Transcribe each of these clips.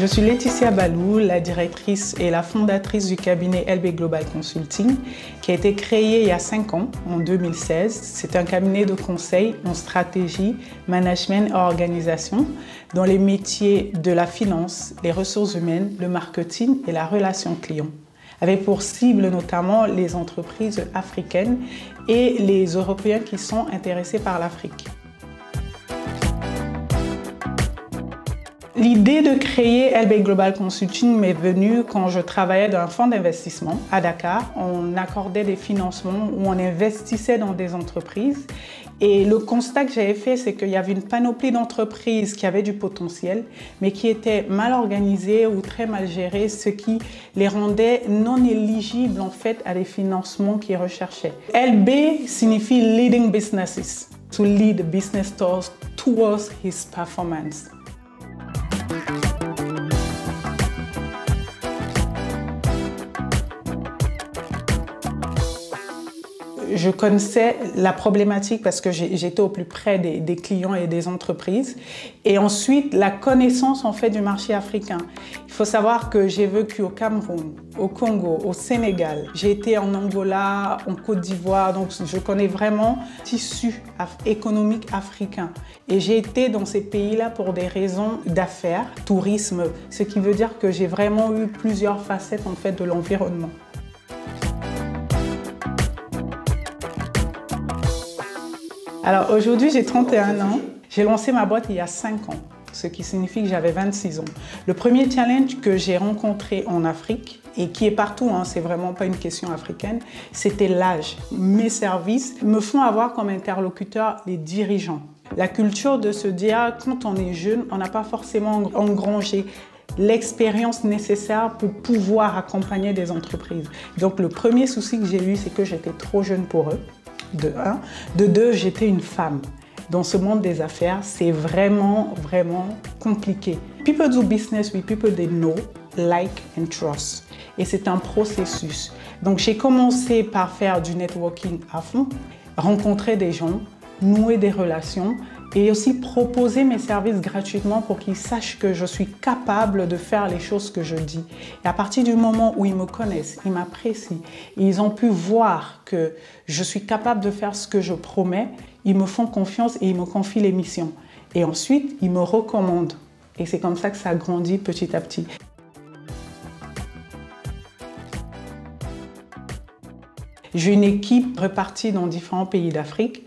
Je suis Laetitia Balou, la directrice et la fondatrice du cabinet LB Global Consulting, qui a été créé il y a 5 ans, en 2016. C'est un cabinet de conseil en stratégie, management et organisation dans les métiers de la finance, les ressources humaines, le marketing et la relation client, avec pour cible notamment les entreprises africaines et les Européens qui sont intéressés par l'Afrique. L'idée de créer LB Global Consulting m'est venue quand je travaillais dans un fonds d'investissement à Dakar. On accordait des financements où on investissait dans des entreprises. Et le constat que j'avais fait, c'est qu'il y avait une panoplie d'entreprises qui avaient du potentiel, mais qui étaient mal organisées ou très mal gérées, ce qui les rendait non éligibles en fait à des financements qu'ils recherchaient. LB signifie Leading Businesses, to lead a business towards his performance. Je connaissais la problématique parce que j'étais au plus près des clients et des entreprises. Et ensuite, la connaissance en fait du marché africain. Il faut savoir que j'ai vécu au Cameroun, au Congo, au Sénégal. J'ai été en Angola, en Côte d'Ivoire, donc je connais vraiment le tissu économique africain. Et j'ai été dans ces pays-là pour des raisons d'affaires, tourisme, ce qui veut dire que j'ai vraiment eu plusieurs facettes en fait de l'environnement. Alors aujourd'hui, j'ai 31 ans. J'ai lancé ma boîte il y a 5 ans, ce qui signifie que j'avais 26 ans. Le premier challenge que j'ai rencontré en Afrique, et qui est partout, hein, c'est vraiment pas une question africaine, c'était l'âge. Mes services me font avoir comme interlocuteur les dirigeants. La culture de se dire, quand on est jeune, on n'a pas forcément engrangé l'expérience nécessaire pour pouvoir accompagner des entreprises. Donc le premier souci que j'ai eu, c'est que j'étais trop jeune pour eux. De un. De deux, j'étais une femme. Dans ce monde des affaires, c'est vraiment compliqué. People do business with people they know, like and trust. Et c'est un processus. Donc j'ai commencé par faire du networking à fond, rencontrer des gens, nouer des relations et aussi proposer mes services gratuitement pour qu'ils sachent que je suis capable de faire les choses que je dis. Et à partir du moment où ils me connaissent, ils m'apprécient, et ils ont pu voir que je suis capable de faire ce que je promets, ils me font confiance et ils me confient les missions. Et ensuite, ils me recommandent. Et c'est comme ça que ça a grandi petit à petit. J'ai une équipe répartie dans différents pays d'Afrique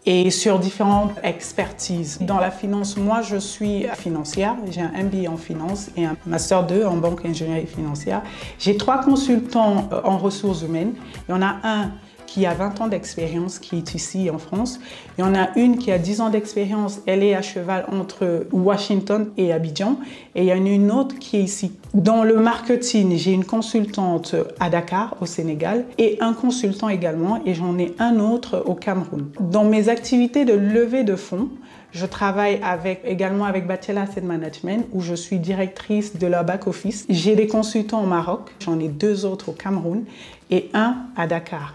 et sur différentes expertises. Dans la finance, moi je suis financière, j'ai un MBA en finance et un Master 2 en banque ingénierie financière. J'ai 3 consultants en ressources humaines. Il y en a un qui a 20 ans d'expérience, qui est ici en France. Il y en a une qui a 10 ans d'expérience, elle est à cheval entre Washington et Abidjan. Et il y en a une autre qui est ici. Dans le marketing, j'ai une consultante à Dakar, au Sénégal, et un consultant également, et j'en ai un autre au Cameroun. Dans mes activités de levée de fonds, je travaille également avec Batella Asset Management, où je suis directrice de leur back-office. J'ai des consultants au Maroc, j'en ai 2 autres au Cameroun, et un à Dakar.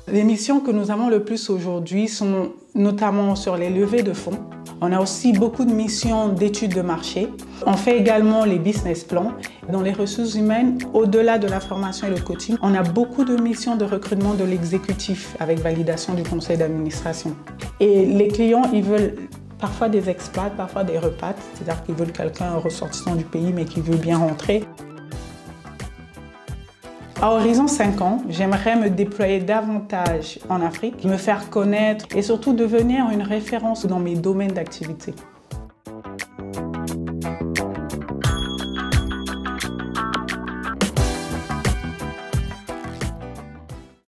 Les missions que nous avons le plus aujourd'hui sont notamment sur les levées de fonds. On a aussi beaucoup de missions d'études de marché. On fait également les business plans. Dans les ressources humaines, au-delà de la formation et le coaching, on a beaucoup de missions de recrutement de l'exécutif avec validation du conseil d'administration. Et les clients, ils veulent parfois des expats, parfois des repatres, c'est-à-dire qu'ils veulent quelqu'un ressortissant du pays mais qui veut bien rentrer. À horizon 5 ans, j'aimerais me déployer davantage en Afrique, me faire connaître et surtout devenir une référence dans mes domaines d'activité.